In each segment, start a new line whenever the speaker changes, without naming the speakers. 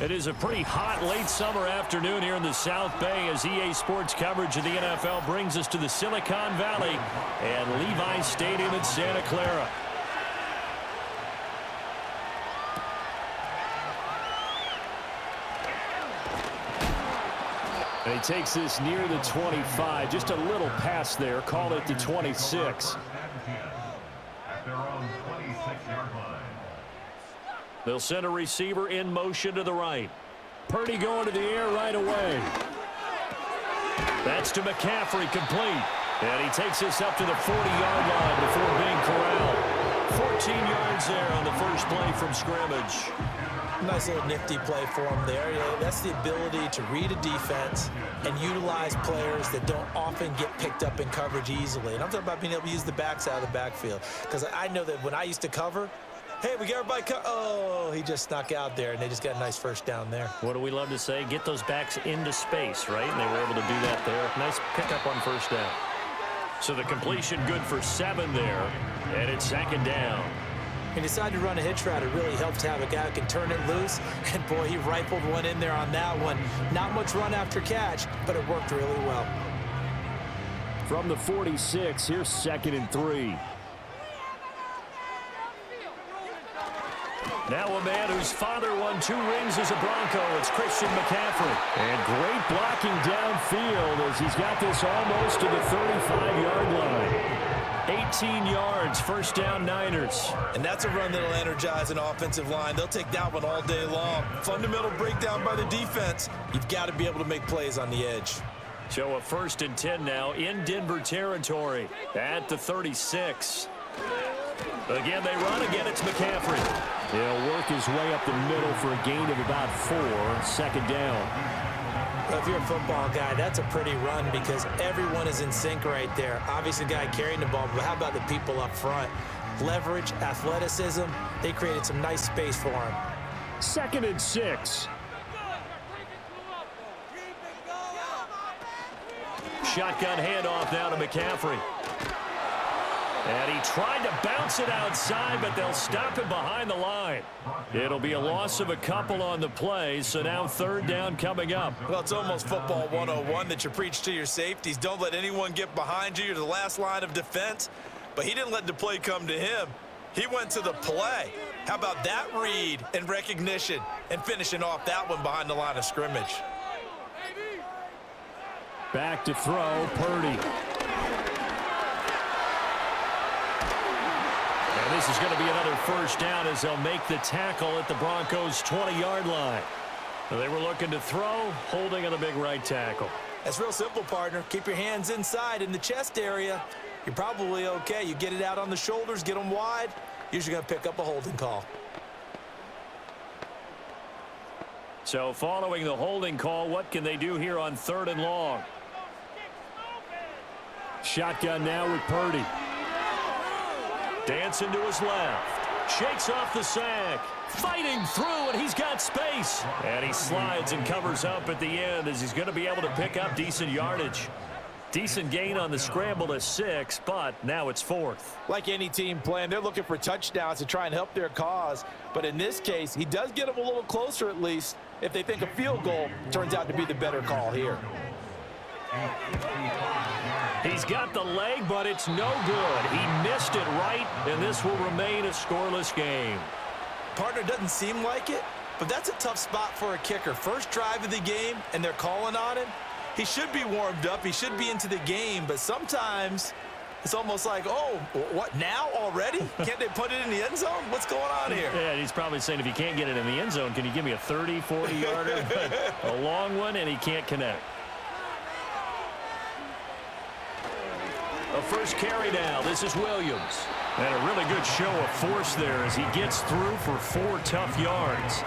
It is a pretty hot late summer afternoon here in the South Bay as EA Sports coverage of the NFL brings us to the Silicon Valley and Levi Stadium in Santa Clara. And he takes this near the 25, just a little pass there, call it the 26. They'll send a receiver in motion to the right. Purdy going to the air right away. That's to McCaffrey, complete. And he takes this up to the 40-yard line before being corralled. 14 yards there on the first play from scrimmage.
Nice little nifty play for him there. That's the ability to read a defense and utilize players that don't often get picked up in coverage easily. And I'm talking about being able to use the backs out of the backfield. Because I know that when I used to cover, hey, we got everybody oh, he just snuck out there, and they just got a nice first down there.
What do we love to say? Get those backs into space, right? And they were able to do that there. Nice pickup on first down. So the completion good for 7 there, and it's second down.
He decided to run a hitch route. It really helps to have a guy who can turn it loose. And, boy, he rifled one in there on that one. Not much run after catch, but it worked really well.
From the 46, here's 2nd and 3. Now a man whose father won 2 rings as a Bronco. It's Christian McCaffrey. And great blocking downfield as he's got this almost to the 35-yard line. 18 yards, first down Niners.
And that's a run that'll energize an offensive line. They'll take that one all day long. Fundamental breakdown by the defense. You've got to be able to make plays on the edge.
So a 1st and 10 now in Denver territory at the 36. Again, they run. Again, it's McCaffrey. He'll work his way up the middle for a gain of about 4. Second down.
Well, if you're a football guy, that's a pretty run because everyone is in sync right there. Obviously, the guy carrying the ball, but how about the people up front? Leverage, athleticism, they created some nice space for him.
2nd and 6. Shotgun handoff now to McCaffrey. And he tried to bounce it outside, but they'll stop him behind the line. It'll be a loss of a couple on the play, so now 3rd down coming up.
Well, it's almost football 101 that you preach to your safeties. Don't let anyone get behind you. You're the last line of defense. But he didn't let the play come to him. He went to the play. How about that read and recognition and finishing off that one behind the line of scrimmage?
Back to throw, Purdy. This is going to be another first down as they'll make the tackle at the Broncos' 20-yard line. They were looking to throw, holding on the big right tackle.
That's real simple, partner. Keep your hands inside in the chest area. You're probably okay. You get it out on the shoulders, get them wide. Usually going to pick up a holding call.
So following the holding call, what can they do here on 3rd and long? Shotgun now with Purdy. Dancing to his left. Shakes off the sack. Fighting through, and he's got space. And he slides and covers up at the end as he's going to be able to pick up decent yardage. Decent gain on the scramble to 6, but now it's 4th.
Like any team playing, they're looking for touchdowns to try and help their cause. But in this case, he does get them a little closer at least if they think a field goal turns out to be the better call here.
He's got the leg, but it's no good. He missed it right, and this will remain a scoreless game.
Partner, doesn't seem like it, but that's a tough spot for a kicker. First drive of the game, and they're calling on him. He should be warmed up. He should be into the game, but sometimes it's almost like, oh, what, now already? Can't they put it in the end zone? What's going on here?
Yeah, he's probably saying, if you can't get it in the end zone, can you give me a 30, 40-yarder? A long one, and he can't connect. A first carry now. This is Williams. And a really good show of force there as he gets through for 4 tough yards.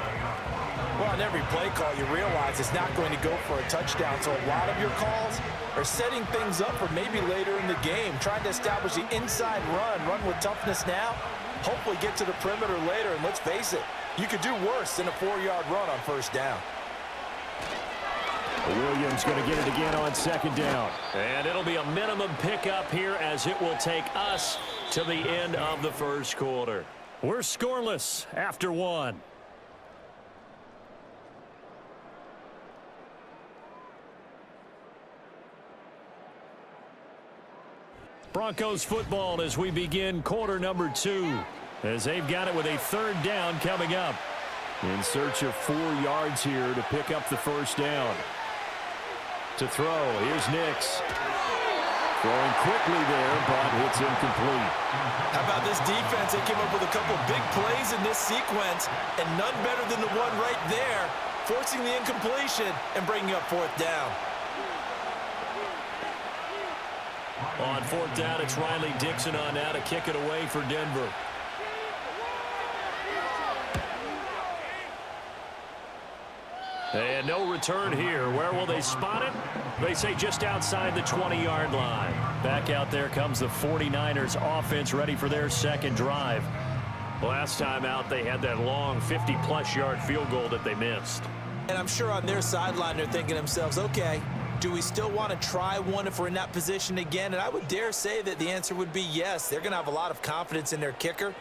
Well, on every play call, you realize it's not going to go for a touchdown. So a lot of your calls are setting things up for maybe later in the game, trying to establish the inside run with toughness now, hopefully get to the perimeter later. And let's face it, you could do worse than a 4-yard run on first down.
Williams going to get it again on 2nd down. And it'll be a minimum pickup here as it will take us to the end of the 1st quarter. We're scoreless after 1. Broncos football as we begin quarter number 2. As they've got it with a 3rd down coming up. In search of 4 yards here to pick up the first down. To throw, here's Nix. Throwing quickly there, but it's incomplete.
How about this defense? They came up with a couple of big plays in this sequence, and none better than the one right there, forcing the incompletion and bringing up 4th down.
On 4th down, it's Riley Dixon on now to kick it away for Denver. And no return here. Where will they spot it? They say just outside the 20-yard line. Back out there comes the 49ers offense ready for their 2nd drive. Last time out, they had that long 50-plus yard field goal that they missed.
And I'm sure on their sideline they're thinking to themselves, okay, do we still want to try one if we're in that position again? And I would dare say that the answer would be yes. They're going to have a lot of confidence in their kicker.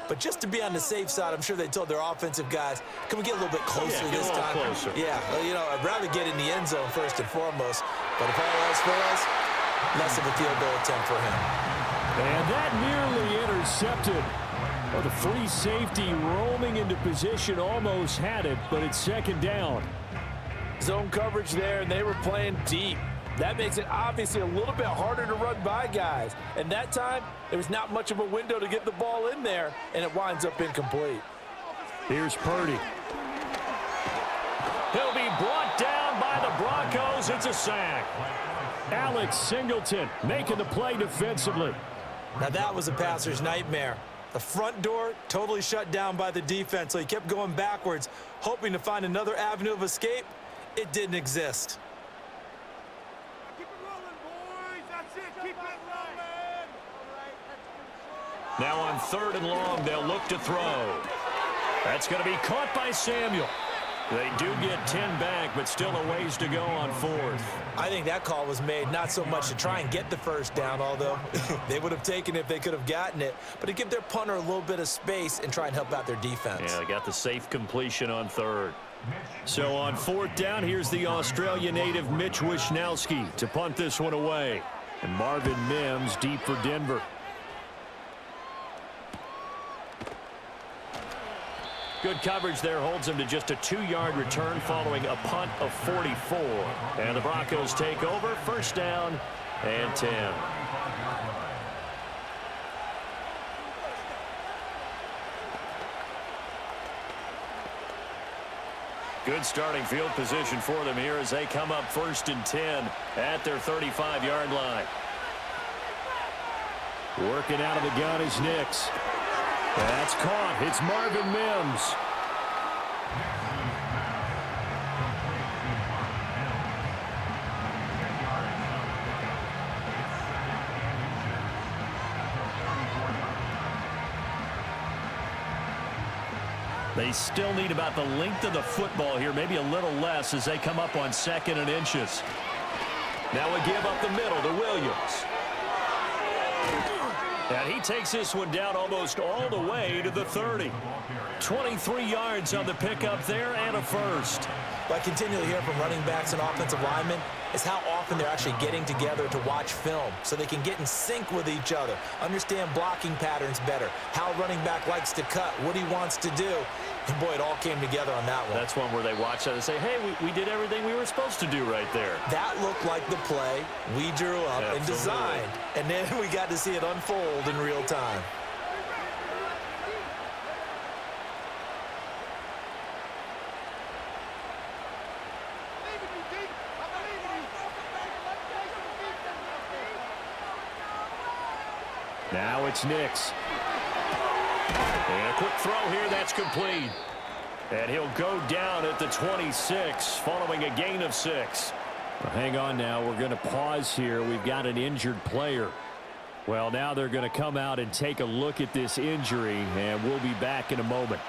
But just to be on the safe side, I'm sure they told their offensive guys, can we get a little bit closer this time?
Closer.
Yeah, well, you know, I'd rather get in the end zone first and foremost. But if all else fails, less of a field goal attempt for him.
And that nearly intercepted. Well, the free safety roaming into position almost had it, but it's 2nd down.
Zone coverage there, and they were playing deep. That makes it obviously a little bit harder to run by guys. And that time, there was not much of a window to get the ball in there, and it winds up incomplete.
Here's Purdy. He'll be brought down by the Broncos. It's a sack. Alex Singleton making the play defensively.
Now that was a passer's nightmare. The front door totally shut down by the defense, so he kept going backwards, hoping to find another avenue of escape. It didn't exist.
Now on 3rd and long, they'll look to throw. That's going to be caught by Samuel. They do get 10 back, but still a ways to go on 4th.
I think that call was made not so much to try and get the first down, although they would have taken it if they could have gotten it, but to give their punter a little bit of space and try and help out their defense.
Yeah, they got the safe completion on 3rd. So on 4th down, here's the Australia native Mitch Wishnowsky to punt this one away. And Marvin Mims deep for Denver. Good coverage there holds him to just a 2-yard return following a punt of 44. And the Broncos take over, 1st down and 10. Good starting field position for them here as they come up 1st and 10 at their 35-yard line. Working out of the gun is Nix. That's caught. It's Marvin Mims. They still need about the length of the football here, maybe a little less as they come up on 2nd and inches. Now we give up the middle to Williams. And he takes this one down almost all the way to the 30. 23 yards on the pickup there and a first.
What I continually hear from running backs and offensive linemen is how often they're actually getting together to watch film so they can get in sync with each other, understand blocking patterns better, how a running back likes to cut, what he wants to do. And, boy, it all came together on that one.
That's one where they watch that and say, hey, we did everything we were supposed to do right there.
That looked like the play we drew up and designed. And then we got to see it unfold in real time.
Now it's Nix. And a quick throw here, that's complete. And he'll go down at the 26 following a gain of 6. Well, hang on now. We're going to pause here. We've got an injured player. Well, now they're going to come out and take a look at this injury, and we'll be back in a moment.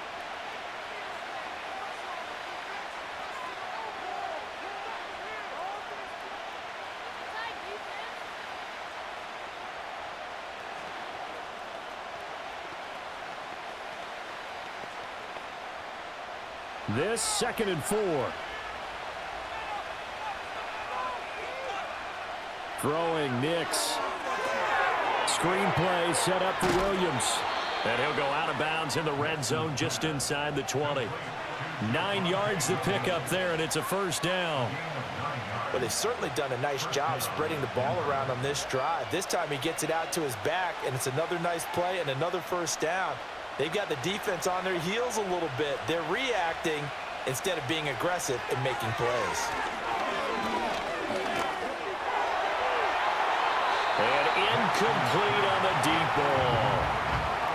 This 2nd and 4. Throwing Nix. screenplay set up for Williams. And he'll go out of bounds in the red zone just inside the 20. 9 yards to pick up there, and it's a first down.
Well, they've certainly done a nice job spreading the ball around on this drive. This time he gets it out to his back, and it's another nice play and another first down. They've got the defense on their heels a little bit. They're reacting instead of being aggressive and making plays.
And incomplete on the deep ball.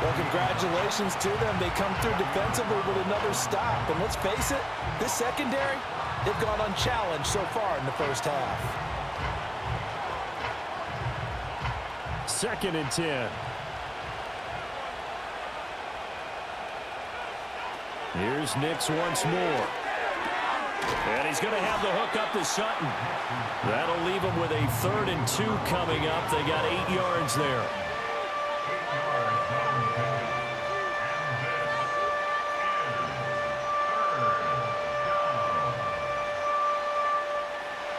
Well, congratulations to them. They come through defensively with another stop. And let's face it, this secondary, they've gone unchallenged so far in the first half.
2nd and 10. Here's Nix once more. And he's going to have the hook up to Sutton. That'll leave him with a 3rd and 2 coming up. They got 8 yards there.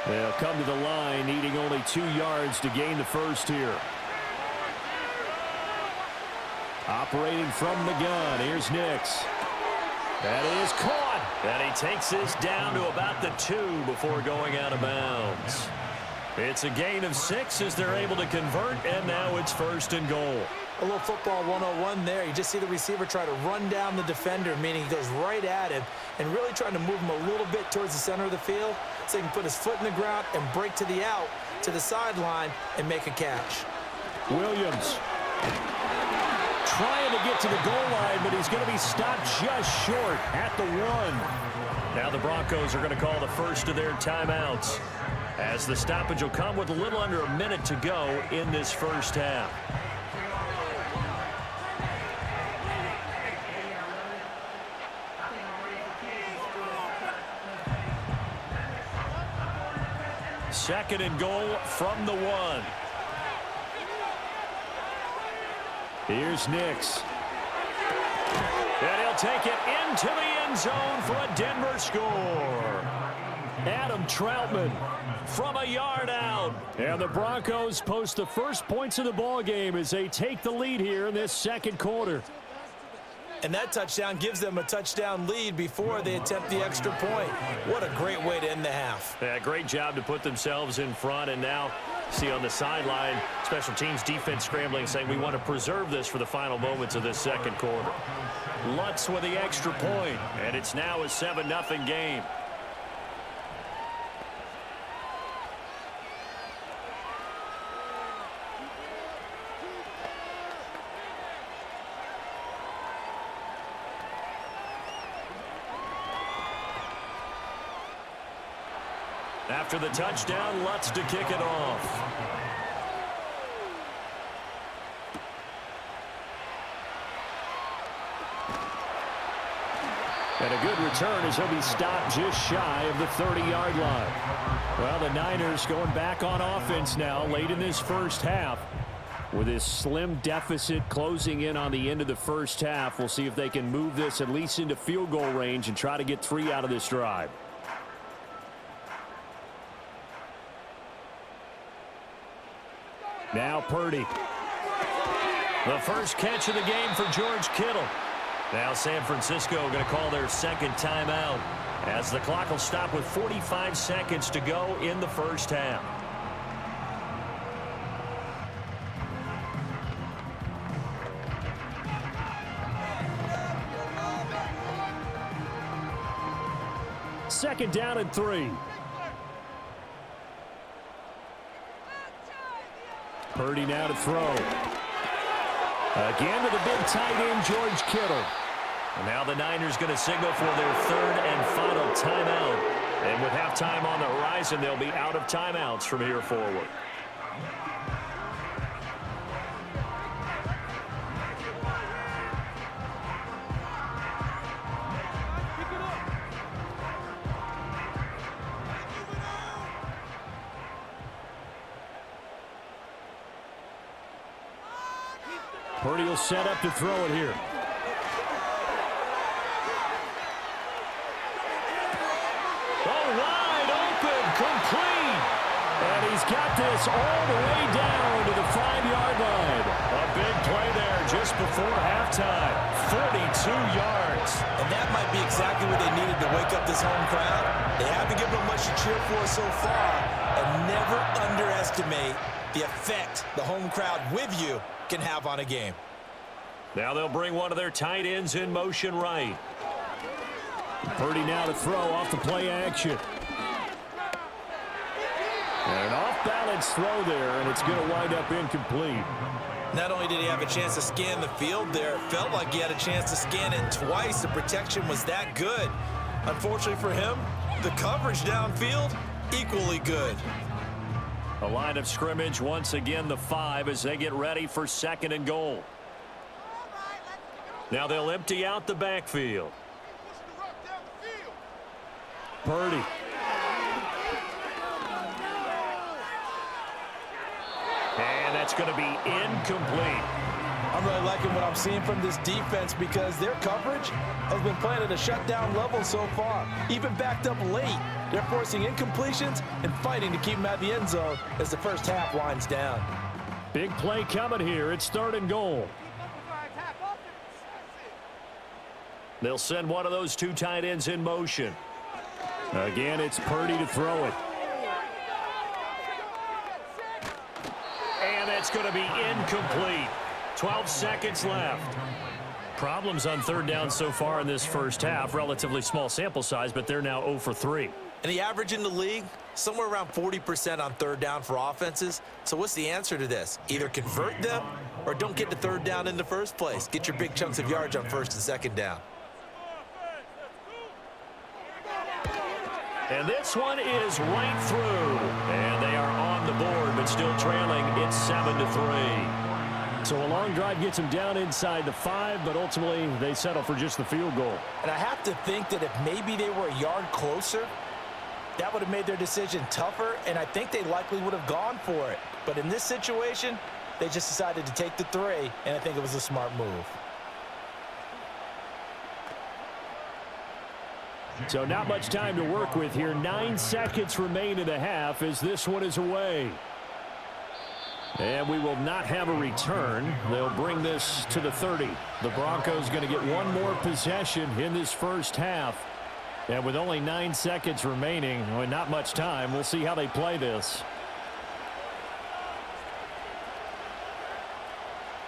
They'll come to the line, needing only 2 yards to gain the first here. Operating from the gun, here's Nix. That is caught. And he takes this down to about the 2 before going out of bounds. It's a gain of 6 as they're able to convert, and now it's 1st and goal.
A little football 101 there. You just see the receiver try to run down the defender, meaning he goes right at him and really trying to move him a little bit towards the center of the field so he can put his foot in the ground and break to the out, to the sideline, and make a catch.
Williams trying to get to the goal line, but he's going to be stopped just short at the 1. Now the Broncos are going to call the first of their timeouts, as the stoppage will come with a little under a minute to go in this first half. Second and goal from the 1. Here's Nix. And he'll take it into the end zone for a Denver score. Adam Troutman from a yard out. And the Broncos post the first points of the ball game as they take the lead here in this second quarter.
And that touchdown gives them a touchdown lead before they attempt the extra point. What a great way to end the half.
Yeah, great job to put themselves in front, and now see on the sideline, special teams defense scrambling, saying we want to preserve this for the final moments of this second quarter. Lutz with the extra point, and it's now a 7-0 game. After the touchdown, Lutz to kick it off. And a good return as he'll be stopped just shy of the 30-yard line. Well, the Niners going back on offense now late in this first half. With this slim deficit closing in on the end of the first half, we'll see if they can move this at least into field goal range and try to get 3 out of this drive. Now Purdy. The first catch of the game for George Kittle. Now San Francisco going to call their second timeout as the clock will stop with 45 seconds to go in the first half. Second down and 3. Purdy now to throw. Again to the big tight end, George Kittle. And now the Niners going to signal for their third and final timeout. And with halftime on the horizon, they'll be out of timeouts from here forward. Purdy will set up to throw it here. Oh, wide open, complete. And he's got this all the way down to the 5-yard line. just before halftime. 42 yards.
And that might be exactly what they needed to wake up this home crowd. They haven't given them much to cheer for so far. And never underestimate the effect the home crowd with you can have on a game.
Now they'll bring one of their tight ends in motion right. Purdy now to throw off the play action. And an off-balance throw there, and it's going to wind up incomplete.
Not only did he have a chance to scan the field there, it felt like he had a chance to scan it twice. The protection was that good. Unfortunately for him, the coverage downfield, equally good.
A line of scrimmage, once again the 5 as they get ready for 2nd and goal. Now they'll empty out the backfield. Purdy. And that's going to be incomplete.
I'm really liking what I'm seeing from this defense because their coverage has been playing at a shutdown level so far. Even backed up late, they're forcing incompletions and fighting to keep them out of the end zone as the first half winds down.
Big play coming here. It's 3rd and goal. They'll send one of those 2 tight ends in motion. Again, it's Purdy to throw it. And that's going to be incomplete. 12 seconds left. Problems on 3rd down so far in this first half. Relatively small sample size, but they're now 0 for 3.
And the average in the league, somewhere around 40% on 3rd down for offenses. So what's the answer to this? Either convert them or don't get to 3rd down in the first place. Get your big chunks of yards on 1st and 2nd down.
And this one is right through. And they are on the board, but still trailing. It's 7-3. So a long drive gets them down inside the 5, but ultimately they settle for just the field goal.
And I have to think that if maybe they were a yard closer, that would have made their decision tougher, and I think they likely would have gone for it. But in this situation, they just decided to take the 3, and I think it was a smart move.
So not much time to work with here. 9 seconds remain in the half as this one is away. And we will not have a return. They'll bring this to the 30. The Broncos going to get one more possession in this first half. And with only 9 seconds remaining, well, not much time, we'll see how they play this.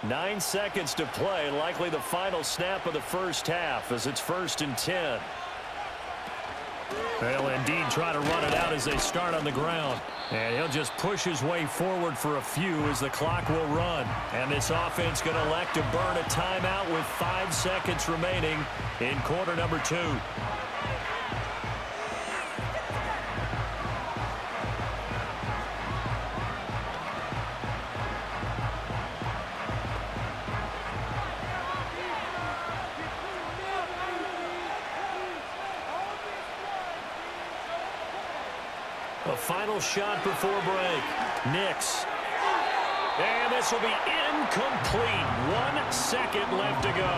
9 seconds to play, likely the final snap of the first half as it's 1st and 10. They'll indeed try to run it out as they start on the ground. And he'll just push his way forward for a few as the clock will run. And this offense going to elect to burn a timeout with 5 seconds remaining in quarter number 2. A final shot before break. Nix. And this will be incomplete. 1 second left to go.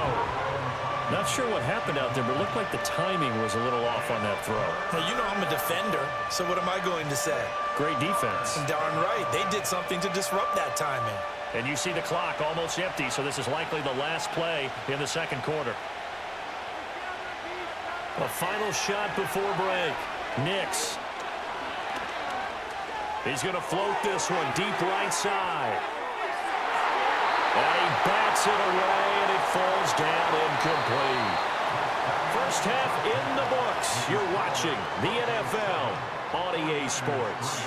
Not sure what happened out there, but it looked like the timing was a little off on that throw.
Well, you know I'm a defender, so what am I going to say?
Great defense.
Darn right. They did something to disrupt that timing.
And you see the clock almost empty, so this is likely the last play in the 2nd quarter. A final shot before break. Nix. He's going to float this one deep right side. And he bats it away, and it falls down incomplete. First half in the books. You're watching the NFL on EA Sports.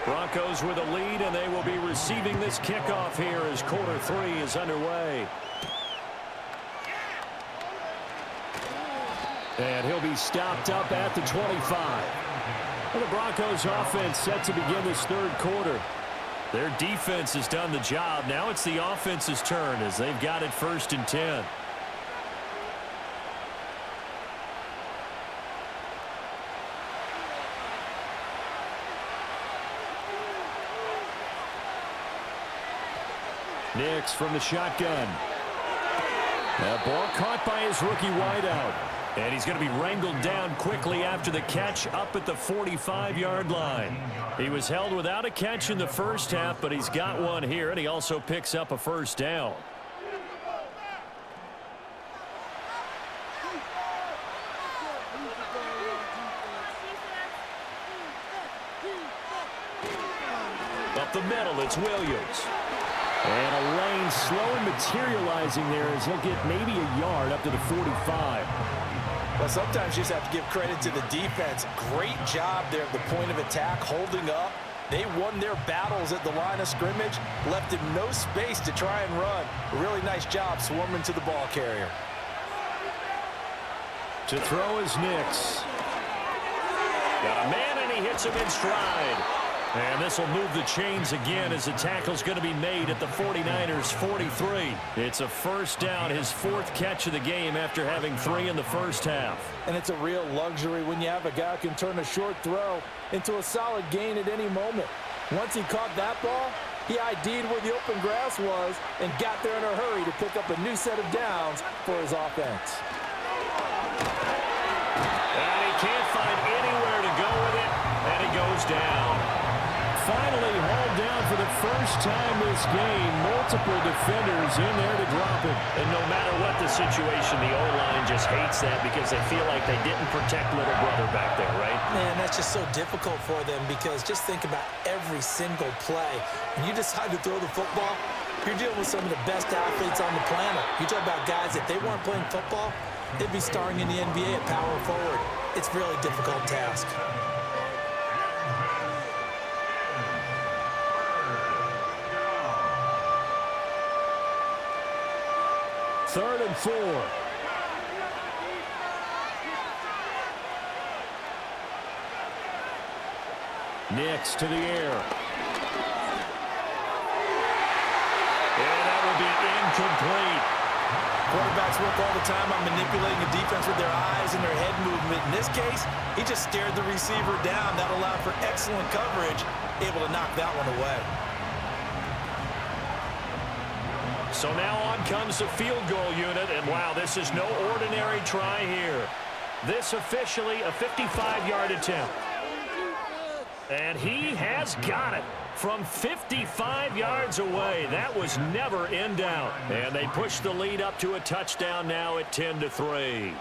Broncos with a lead, and they will be receiving this kickoff here as quarter 3 is underway. And he'll be stopped up at the 25. And the Broncos offense set to begin this 3rd quarter. Their defense has done the job. Now it's the offense's turn as they've got it 1st and 10. Nix from the shotgun. That ball caught by his rookie wideout. And he's going to be wrangled down quickly after the catch up at the 45-yard line. He was held without a catch in the first half, but he's got one here, and he also picks up a first down. Up the middle, it's Williams.
And a lane slowly materializing there as he'll get maybe a yard up to the 45.
Well, sometimes you just have to give credit to the defense. Great job there at the point of attack, holding up. They won their battles at the line of scrimmage, left him no space to try and run. A really nice job swarming to the ball carrier.
To throw is Nix.
Got a man, and he hits him in stride. And this will move the chains again as the tackle's going to be made at the 49ers' 43. It's a first down, his fourth catch of the game after having 3 in the first half.
And it's a real luxury when you have a guy who can turn a short throw into a solid gain at any moment. Once he caught that ball, he ID'd where the open grass was and got there in a hurry to pick up a new set of downs for his offense.
And he can't find anywhere to go with it, and he goes down.
Finally hauled down for the first time this game. Multiple defenders in there to drop him.
And no matter what the situation, the O-line just hates that because they feel like they didn't protect little brother back there, right?
Man, that's just so difficult for them because just think about every single play. When you decide to throw the football, you're dealing with some of the best athletes on the planet. You talk about guys, if they weren't playing football, they'd be starring in the NBA at power forward. It's a really difficult task.
Third and 4. Nix to the air.
And that will be incomplete.
Quarterbacks work all the time on manipulating the defense with their eyes and their head movement. In this case, he just stared the receiver down. That allowed for excellent coverage, able to knock that one away.
So now on comes the field goal unit, and wow, this is no ordinary try here. This officially a 55-yard attempt. And he has got it from 55 yards away. That was never in doubt. And they push the lead up to a touchdown now at 10-3.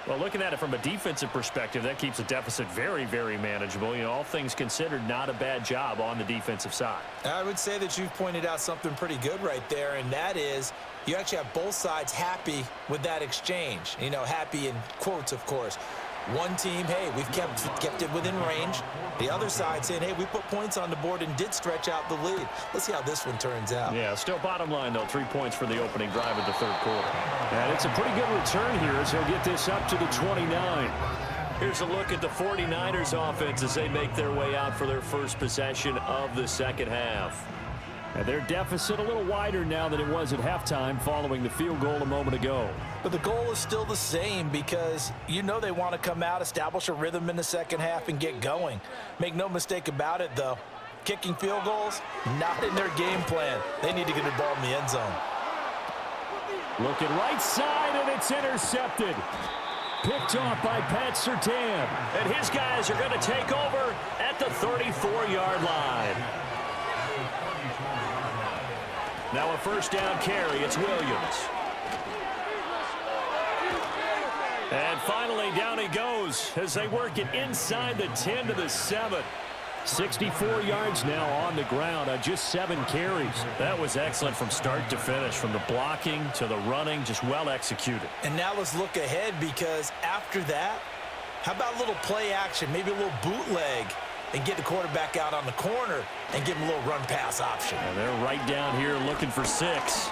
Well, looking at it from a defensive perspective, that keeps the deficit very, very manageable. You know, all things considered, not a bad job on the defensive side.
I would say that you've pointed out something pretty good right there, and that is you actually have both sides happy with that exchange. You know, happy in quotes, of course. One team, hey, we've kept it within range. The other side saying, hey, we put points on the board and did stretch out the lead. Let's see how this one turns out.
Yeah, still bottom line, though, 3 points for the opening drive of the third quarter.
And it's a pretty good return here as he'll get this up to the 29.
Here's a look at the 49ers offense as they make their way out for their first possession of the second half.
And their deficit a little wider now than it was at halftime following the field goal a moment ago.
But the goal is still the same because you know they want to come out, establish a rhythm in the second half, and get going. Make no mistake about it, though. Kicking field goals, not in their game plan. They need to get the ball in the end zone.
Looking right side, and it's intercepted. Picked off by Pat Surtain.
And his guys are going to take over at the 34-yard line. Now a first down carry. It's Williams. And finally, down he goes as they work it inside the 10 to the 7.
64 yards now on the ground on just 7 carries.
That was excellent from start to finish, from the blocking to the running, just well executed.
And now let's look ahead because after that, how about a little play action, maybe a little bootleg, and get the quarterback out on the corner and give him a little run-pass option.
And they're right down here looking for 6.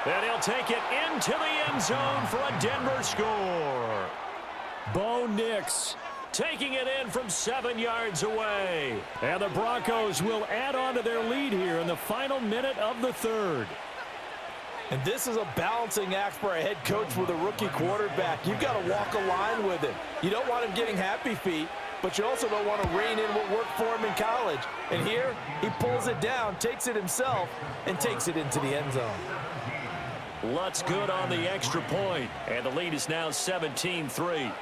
And he'll take it into the end zone for a Denver score.
Bo Nix
taking it in from 7 yards away.
And the Broncos will add on to their lead here in the final minute of the third.
And this is a balancing act for a head coach with a rookie quarterback. You've got to walk a line with him. You don't want him getting happy feet, but you also don't want to rein in what worked for him in college. And here, he pulls it down, takes it himself, and takes it into the end zone.
Lutz good on the extra point, and the lead is now 17-3.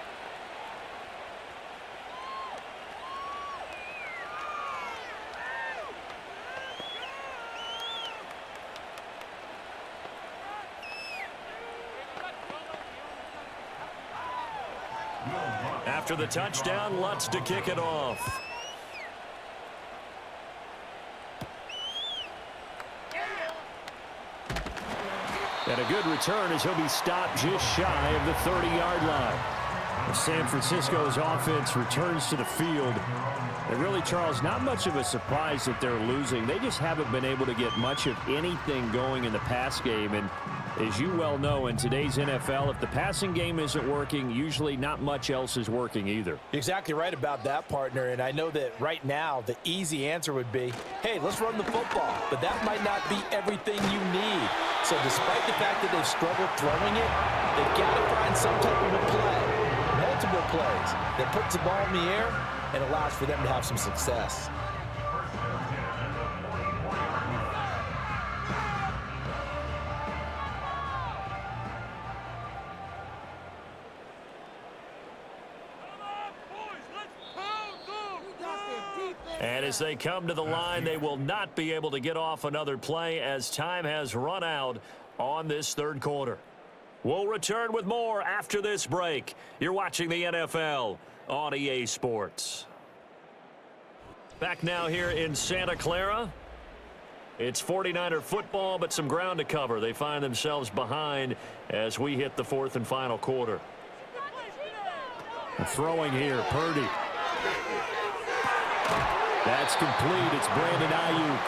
After the touchdown, Lutz to kick it off.
And a good return as he'll be stopped just shy of the 30-yard line. San Francisco's offense returns to the field. And really, Charles, not much of a surprise that they're losing. They just haven't been able to get much of anything going in the pass game. And as you well know, in today's NFL, if the passing game isn't working, usually not much else is working either.
You're exactly right about that, partner. And I know that right now the easy answer would be, hey, let's run the football. But that might not be everything you need. So despite the fact that they've struggled throwing it, they've got to find some type of a play, multiple plays, that puts the ball in the air and allows for them to have some success.
And as they come to the line, they will not be able to get off another play as time has run out on this third quarter. We'll return with more after this break. You're watching the NFL on EA Sports. Back now here in Santa Clara. It's 49er football, but some ground to cover. They find themselves behind as we hit the fourth and final quarter.
Throwing here, Purdy. That's complete. It's Brandon Ayuk.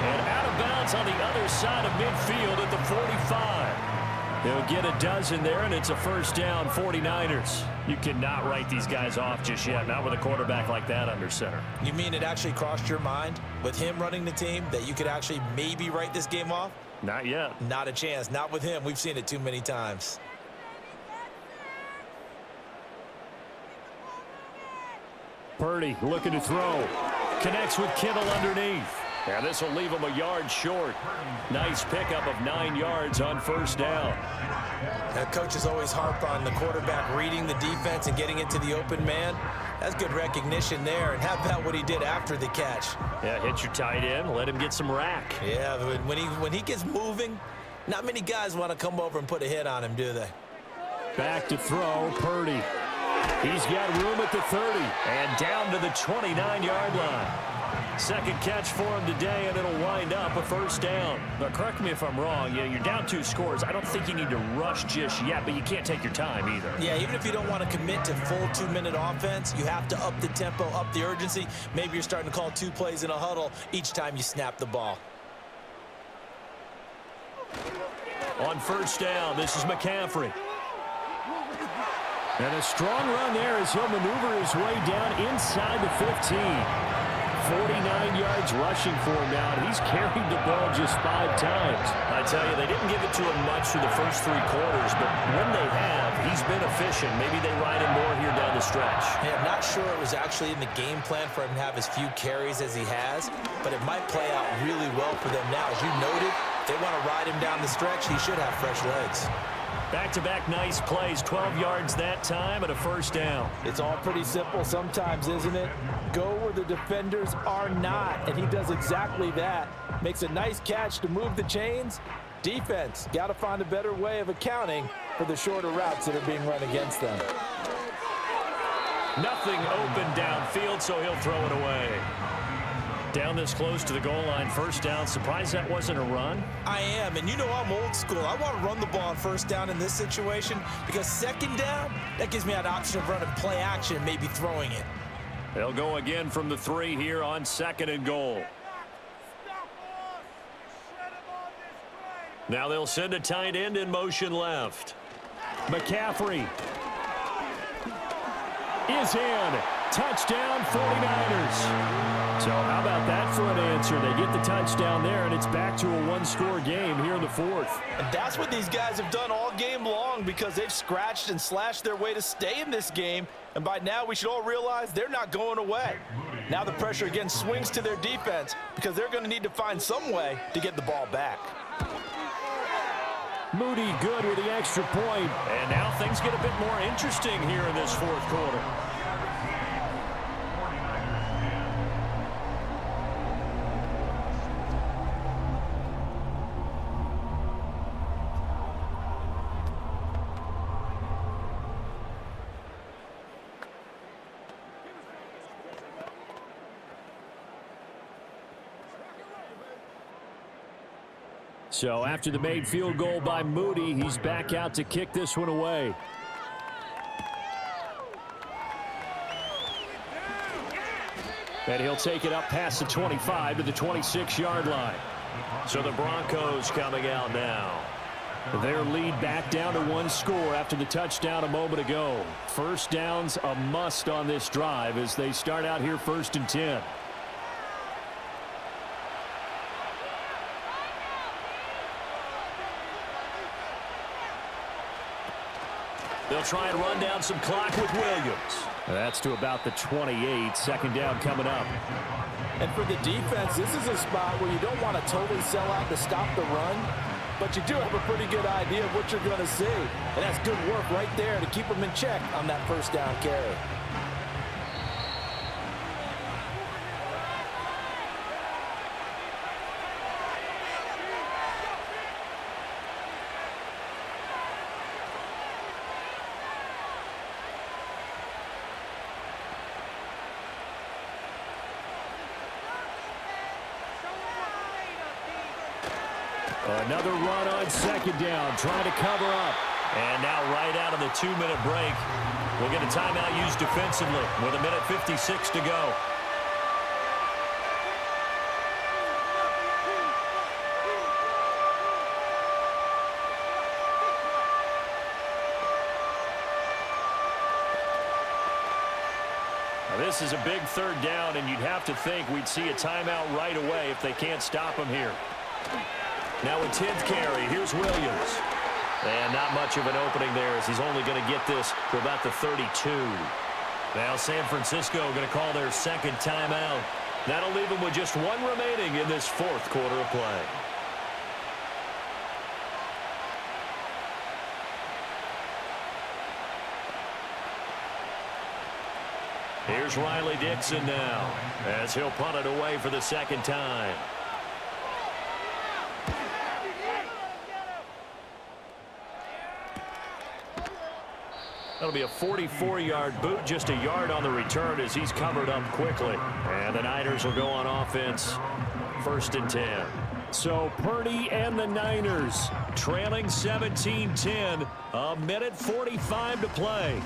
And out of bounds on the other side of midfield at the 45. They'll get a dozen there, and it's a first down, 49ers. You cannot write these guys off just yet, not with a quarterback like that under center.
You mean it actually crossed your mind with him running the team that you could actually maybe write this game off?
Not yet.
Not a chance. Not with him. We've seen it too many times.
Purdy looking to throw.
Connects with Kittle underneath. And this will leave him a yard short. Nice pickup of 9 yards on first down.
Coaches always harp on the quarterback reading the defense and getting into the open man. That's good recognition there. And how about what he did after the catch?
Yeah, hit your tight end. Let him get some rack.
Yeah, when he gets moving, not many guys want to come over and put a hit on him, do they?
Back to throw, Purdy.
He's got room at the 30 and down to the 29-yard line. Second catch for him today, and it'll wind up a first down. Now, correct me if I'm wrong. You know, you're down 2 scores. I don't think you need to rush just yet, but you can't take your time either.
Yeah, even if you don't want to commit to full 2-minute offense, you have to up the tempo, up the urgency. Maybe you're starting to call 2 plays in a huddle each time you snap the ball.
On first down, this is McCaffrey.
And a strong run there as he'll maneuver his way down inside the 15. 49 yards rushing for him now, and he's carried the ball just 5 times.
I tell you, they didn't give it to him much through the first 3 quarters, but when they have, he's been efficient. Maybe they ride him more here down the stretch.
Yeah, I'm not sure it was actually in the game plan for him to have as few carries as he has, but it might play out really well for them now. As you noted, if they want to ride him down the stretch, he should have fresh legs.
Back-to-back nice plays, 12 yards that time and a first down.
It's all pretty simple sometimes, isn't it? Go where the defenders are not, and he does exactly that. Makes a nice catch to move the chains. Defense, got to find a better way of accounting for the shorter routes that are being run against them.
Nothing open downfield, so he'll throw it away. Down this close to the goal line, first down. Surprised that wasn't a run?
I am, and you know I'm old school. I want to run the ball on first down in this situation because second down, that gives me an option of running play action, maybe throwing it.
They'll go again from the 3 here on second and goal. Now they'll send a tight end in motion left.
McCaffrey is in. Touchdown, 49ers. So how about that for an answer? They get the touchdown there, and it's back to a 1-score game here in the 4th.
And that's what these guys have done all game long because they've scratched and slashed their way to stay in this game. And by now, we should all realize they're not going away. Now the pressure again swings to their defense because they're going to need to find some way to get the ball back.
Moody good with the extra point.
And now things get a bit more interesting here in this 4th quarter.
So after the made field goal by Moody, he's back out to kick this one away. And he'll take it up past the 25 to the 26-yard line.
So the Broncos coming out now.
Their lead back down to one score after the touchdown a moment ago. First down's a must on this drive as they start out here 1st and 10.
They'll try and run down some clock with Williams.
That's to about the 28. Second down coming up.
And for the defense, this is a spot where you don't want to totally sell out to stop the run, but you do have a pretty good idea of what you're going to see. And that's good work right there to keep them in check on that first down carry.
Another run on second down, trying to cover up.
And now right out of the 2-minute break, we'll get a timeout used defensively with 1:56 to go. Now this is a big third down, and you'd have to think we'd see a timeout right away if they can't stop him here. Now a 10th carry. Here's Williams. And not much of an opening there as he's only going to get this to about the 32. Now San Francisco going to call their second timeout. That'll leave them with just one remaining in this 4th quarter of play. Here's Riley Dixon now as he'll punt it away for the second time. That'll be a 44-yard boot, just a yard on the return as he's covered up quickly. And the Niners will go on offense, 1st and 10.
So Purdy and the Niners
trailing 17-10, 1:45 to play.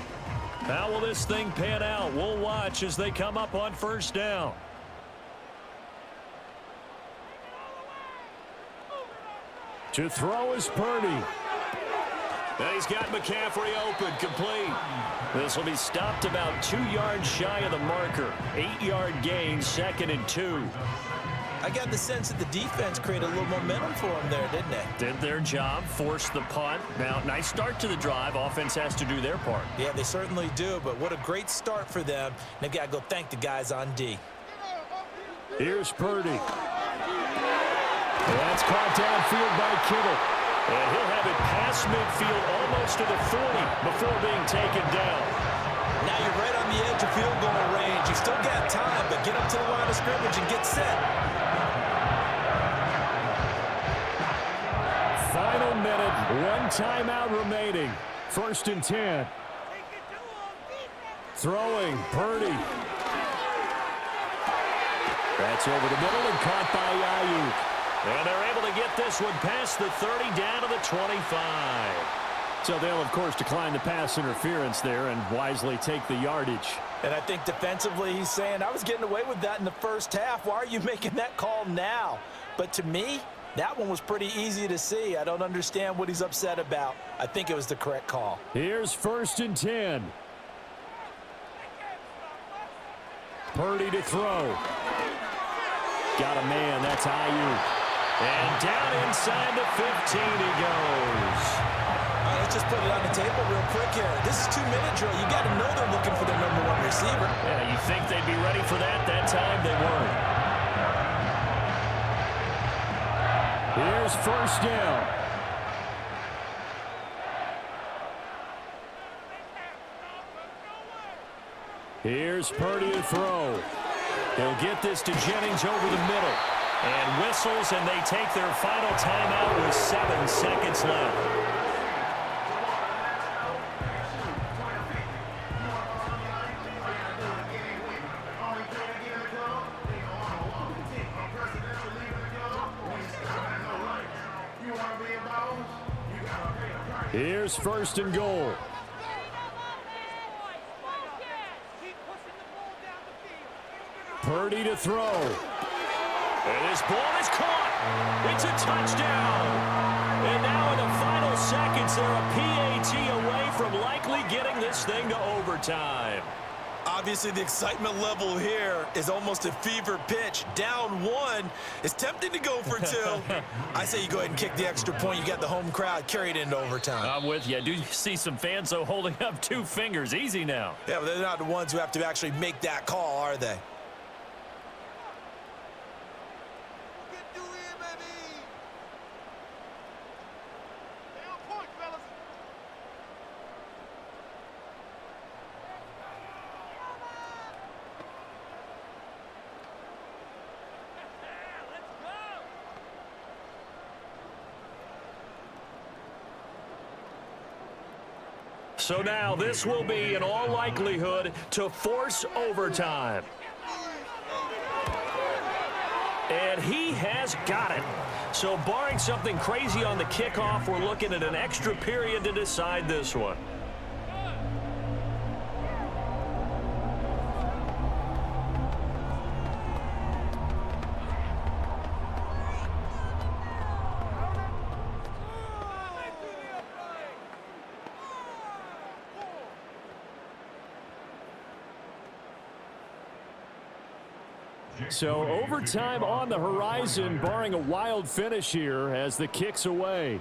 How will this thing pan out? We'll watch as they come up on first down.
To throw is Purdy.
And he's got McCaffrey open, complete. This will be stopped about 2 yards shy of the marker. 8-yard gain, 2nd and 2.
I got the sense that the defense created a little momentum for them there, didn't they?
Did their job, forced the punt. Now, nice start to the drive. Offense has to do their part.
Yeah, they certainly do, but what a great start for them. They've got to go thank the guys on D.
Here's Purdy. That's caught downfield by Kittle.
And he'll have it past midfield almost to the 40 before being taken down.
Now you're right on the edge of field goal range. You still got time, but get up to the line of scrimmage and get set.
Final minute, one timeout remaining. 1st and 10. Throwing, Purdy. That's over the middle and caught by Ayuk.
And they're able to get this one past the 30 down to the 25.
So they'll, of course, decline the pass interference there and wisely take the yardage.
And I think defensively he's saying, I was getting away with that in the first half. Why are you making that call now? But to me, that one was pretty easy to see. I don't understand what he's upset about. I think it was the correct call.
Here's 1st and 10. Purdy to throw. Got a man. That's Ayuk.
And down inside the 15 he goes.
All right, let's just put it on the table real quick here. This is 2-minute drill. You got to know they're looking for their #1 receiver.
Yeah, you think they'd be ready for that? That time they weren't.
Here's 1st down. Here's Purdy to throw.
They'll get this to Jennings over the middle. And whistles, and they take their final timeout with 7 seconds left.
Here's first and goal. Purdy to throw.
And this ball is caught. It's a touchdown. And now in the final seconds, they're a PAT away from likely getting this thing to overtime.
Obviously, the excitement level here is almost a fever pitch. Down one. It's tempting to go for two. I say you go ahead and kick the extra point. You got the home crowd carried into overtime.
I'm with you. I do see some fans, though, holding up 2 fingers. Easy now.
Yeah, but they're not the ones who have to actually make that call, are they?
So now this will be, in all likelihood, to force overtime. And he has got it. So barring something crazy on the kickoff, we're looking at an extra period to decide this one.
So overtime on the horizon, barring a wild finish here as the kick's away.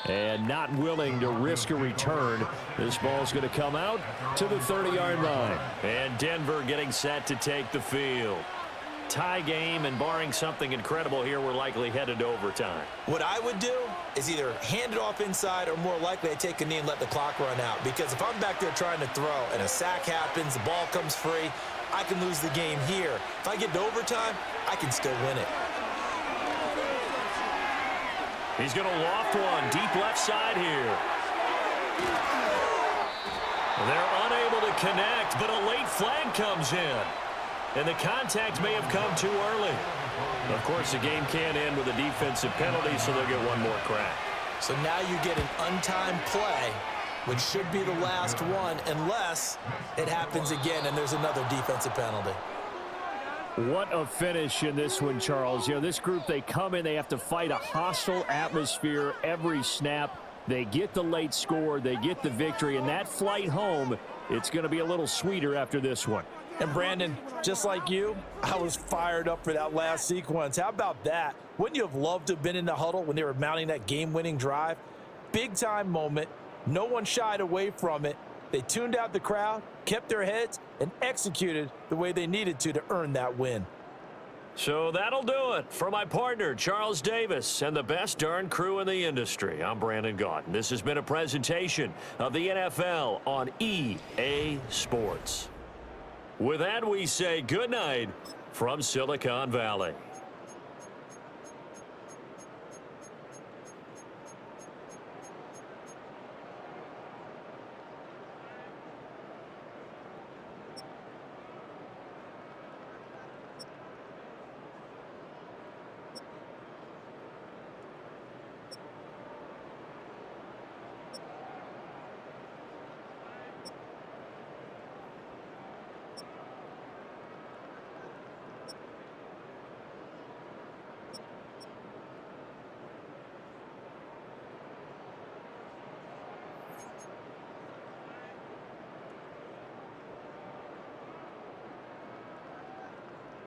And not willing to risk a return. This ball's going to come out to the 30-yard line.
And Denver getting set to take the field. Tie game, and barring something incredible here, we're likely headed to overtime.
What I would do is either hand it off inside or more likely I take a knee and let the clock run out. Because if I'm back there trying to throw and a sack happens, the ball comes free, I can lose the game here. If I get to overtime, I can still win it.
He's going to loft one deep left side here. They're unable to connect, but a late flag comes in. And the contact may have come too early. Of course, the game can end with a defensive penalty, so they'll get one more crack.
So now you get an untimed play, which should be the last one, unless it happens again and there's another defensive penalty.
What a finish in this one, Charles. You know, this group, they come in, they have to fight a hostile atmosphere every snap. They get the late score, they get the victory, and that flight home, it's going to be a little sweeter after this one.
And Brandon, just like you, I was fired up for that last sequence. How about that? Wouldn't you have loved to have been in the huddle when they were mounting that game-winning drive? Big-time moment. No one shied away from it. They tuned out the crowd, kept their heads, and executed the way they needed to earn that win.
So that'll do it. For my partner, Charles Davis, and the best darn crew in the industry, I'm Brandon Gaudin. This has been a presentation of the NFL on EA Sports. With that, we say good night from Silicon Valley.